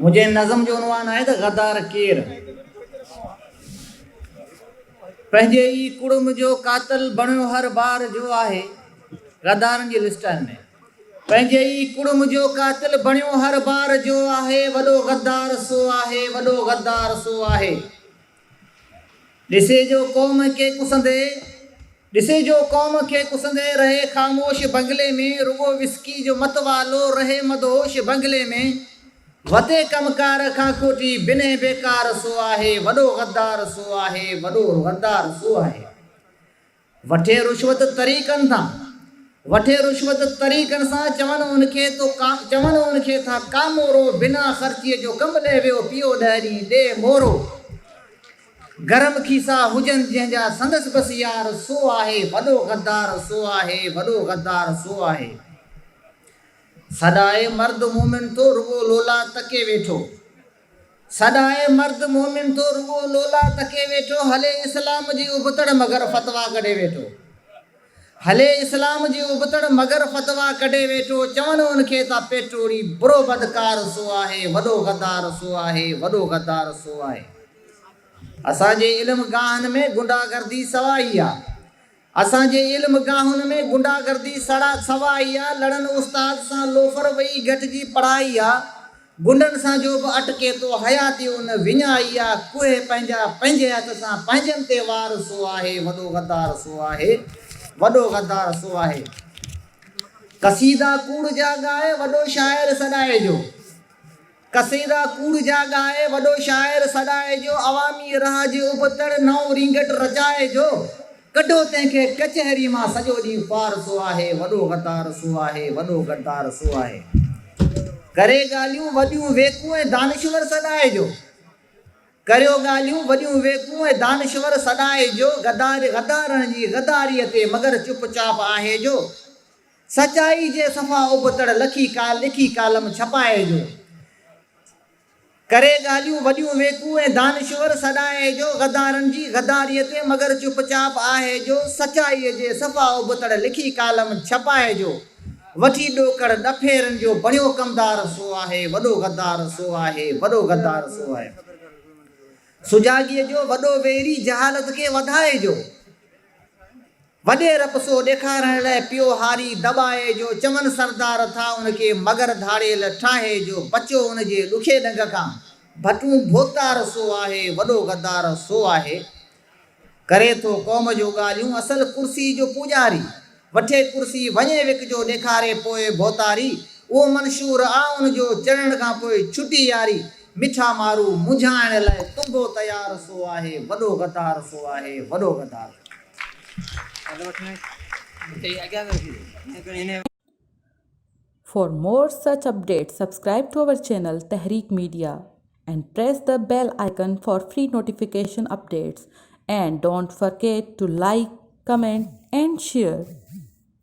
मुझे नज़म जो उनवान है तो गद्दार केर पंहिंजे ई कुड़म जो कातल बणियो हर बार जो आहे। गद्दारनि जी लिस्ट में पंहिंजे ई कुड़म जो कातिल बणियो हर बार जो आहे। वॾो गद्दार सो आहे, वॾो गद्दार सो आहे। ॾिसे जो क़ौम खे कुसंदे, ॾिसे जो क़ौम खे कुसंदे रहे ख़ामोश बंगले में। रुगो विस्की जो मतवालो रहे मदहोश बंगले में। वते कमकार खां खोटी बिने बेकार सो आहे। वॾो गद्दार सो आहे, वॾो गद्दार सो आहे। वठे रुश्वत तरीक़नि सां, वठे रुश्वत तरीक़नि सां चवनि उनखे तो चवनि उनखे था कामोरो। बिना ख़र्चीअ जो कमले वियो पियो ॾहरी ॾे मोरो। गरम खीसा हुजनि जंहिंजा संदसि बसि यार सो आहे। वॾो गद्दार सो आहे, वॾो गद्दार सो आहे। सदाए मर्द मोमिन तो रुगो लोला तके वेठो, सदाए मर्द मोमिन तो रुगो लोला तके वेठो। हले इस्लाम जी उबतड़ मगर फतवा कढे वेठो, हले इस्लाम जी उबतड़ मगर फतवा कढे वेठो। चवनि उनखे था पेटोड़ी बुरो बदकार सो आहे। वॾो गद्दार सो आहे, वॾो गद्दार सो आहे। असांजे इल्म गाहन में गुंडागर्दी सवाई आहे, असांजे इल्म गाहुन में गुंडागर्दी सवाई आहे। लड़न उस्ताद सां लोफर वही घटिजी पढ़ाई आहे। गुंडन सां जो बि अटके तो हयाती उन विञाई आहे। कुए पंहिंजा पंहिंजे हथ सां पंहिंजनि ते वार सो आहे। वॾो गद्दार सो आहे, वॾो गद्दार सो आहे। कसीदा कूड़ जा ॻाए वॾो शाइर सॾाए जो, कसीदा कूड़ जा ॻाए वॾो शाइर सॾाए जो। अवामी राह जे उबतड़ नओं रिंगट रचाए जो। कढो तंहिंखे कचहरी मां सॼो ॾींहुं पार सो आहे। वॾो गद्दार सो आहे, वॾो गद्दार सो आहे। करे ॻाल्हियूं वॾियूं वेकूं ऐं दानिश्वर सॾाए जो, करियो ॻाल्हियूं वॾियूं वेकूं ऐं दानिश्वर सॾाए जो। गद्दारनि जी गद्दारीअ ते मगर चुपचाप आहे जो। सचाई जे सफ़ा उबतड़ लिखी कालम छपाए जो। करे ॻाल्हियूं वॾियूं वेकूं ऐं दानिश्वर सॾाए जो। गद्दारनि जी गद्दारीअ ते मगर चुपचाप आहे जो। सचाईअ जे सफ़ा उबतड़ लिखी कालम छपाए जो। वठी ॾोकड़ ॾफेरनि जो बणियो कमदार सो आहे। वॾो गद्दार सो आहे, वॾो गद्दार सो आहे। सुजाॻीअ जो वॾो वेरी जहालत खे वधाए जो। वॾे रपसो ॾेखारण लाइ पियो हारी दॿाए जो। चमन सरदार था उनखे मगर धाड़ेल ठाहे जो। बचो उनजे ॾुखे ॾंग खां भटू भोतार सो आहे। वॾो गद्दार सो आहे। करे थो क़ौम जो ॻाल्हियूं असल कुर्सी जो पुॼारी। वठे कुर्सी वञे विक जो ॾेखारे पोइ भोतारी। उहो मंशूर आ उनजो चढ़ण खां पोइ छुटी यारी। मिठा मारू मुंझाइण लाइ तुंबो तयार सो आहे। वॾो गद्दार सो आहे, वॾो गद्दार। For more such updates, subscribe to our channel Tehreek Media and press the bell icon for free notification updates. And don't forget to like, comment and share.